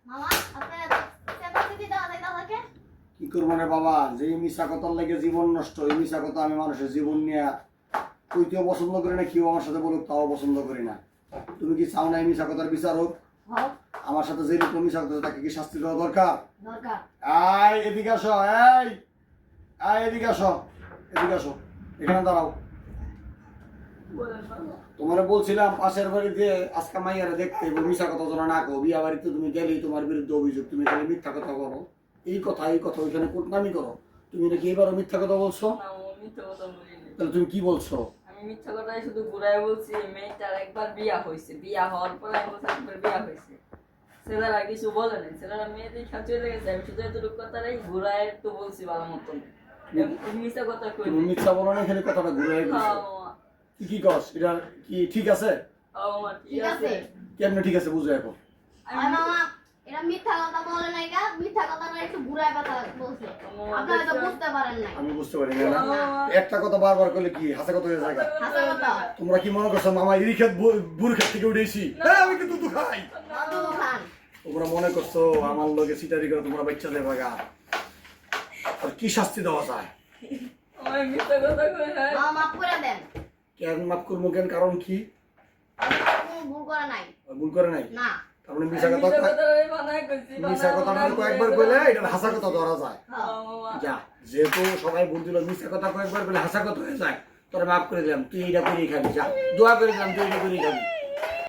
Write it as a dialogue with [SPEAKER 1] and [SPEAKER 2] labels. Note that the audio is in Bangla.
[SPEAKER 1] মামা আপনি চেতাতে দিতে আলাই দাদাকে
[SPEAKER 2] কি করবো না বাবা, যে মিশা কথার লাগে জীবন নষ্ট, এই মিশা কথা আমি মানুষের জীবন নিয়ে কইতেও পছন্দ করি না, কেউ আমার সাথে বলুক তাও পছন্দ করি না। তুমি কি চাও না এই মিশা কথার বিচার হোক? আমার সাথে যে রকম মিশা কথা তাকে কি শাস্তি দেওয়া দরকার?
[SPEAKER 1] দরকার।
[SPEAKER 2] আয় এদিকে আসো, এদিকে আসো, এদিকে আসো, এখানে দাঁড়াও। তোমারে বলছিলাম পাশের বাড়িতে আজকে মাইয়ারে দেখতে মিশা কথা যেন না কো, বিয়া বাড়িতে তুমি গেলেই তোমার বিরুদ্ধে অভিযোগ, তুমি এখানে মিথ্যা কথা করো, এই কথা ওইখানে কুটনামি করো। তুমি নাকি এবারও মিথ্যা কথা বলছো? তাহলে তুমি কি বলছো?
[SPEAKER 3] আমি মিথ্যা কথাই শুধু ঘুরাই বলছি। মেয়েটার একবার বিয়া হয়েছে, বিয়া হওয়ার পর আমি বলছি একবার বিয়া হয়েছে। ছেলেরা কিছু বলে নাই, ছেলেরা মেয়েদের খাচ্ছে চলে গেছে। আমি শুধু এতটুকু কথাটাই ঘুরাই একটু বলছি ভালো মতন। মিথ্যা কথা কই
[SPEAKER 2] তুমি মিথ্যা বলো না, এখানে কথাটা ঘুরে গেছে। তুই কি কস? এটা কি ঠিক আছে?
[SPEAKER 3] ঠিক আছে।
[SPEAKER 2] কেমনে ঠিক আছে বুঝো এখন?
[SPEAKER 1] আর মামা এরা মিথ্যা কথা বলে নাই গা, মিথ্যা কথাটা একটু ঘুরায় কথা বলছে। আপনারা তো বুঝতে পারেন নাই।
[SPEAKER 2] আমি বুঝতে পারি না। একটা কথা বারবার করলে কি হাসা কথা হয়ে যায়?
[SPEAKER 1] হাসা কথা।
[SPEAKER 2] তোমরা কি মনে করছো মামা ইরি খেত বুড় খেত থেকে উঠেছি? হ্যাঁ আমি কিন্তু দুধ খাই।
[SPEAKER 1] দুধ খান।
[SPEAKER 2] তোমরা মনে করছো আমার লগে সিটারি করে তোমরা বাচ্চা দেবা গা? আর কি শাস্তি দেওয়া যায়?
[SPEAKER 3] আমি মিথ্যা কথা কই নাই।
[SPEAKER 1] মামা মাফ করে দেন।
[SPEAKER 2] কেন মাফ করবো? কেন? কারণ কি?
[SPEAKER 1] কোনো ভুল করে নাই।
[SPEAKER 2] ভুল করে নাই?
[SPEAKER 1] না।
[SPEAKER 2] তার মানে মিশা কথা মিশা কথা কয়েকবার বলে এটা হাসা কথা ধরা যায়। যা, যেহেতু সবাই ভুল দিল, মিশা কথা কয়েকবার বলে হাসা কথা হয়ে যায়, তোরা মাফ করে দিলাম, তুই এটা করেই খাবি। যা, দোয়া করে দিলাম তুই এটা করেই খাবি।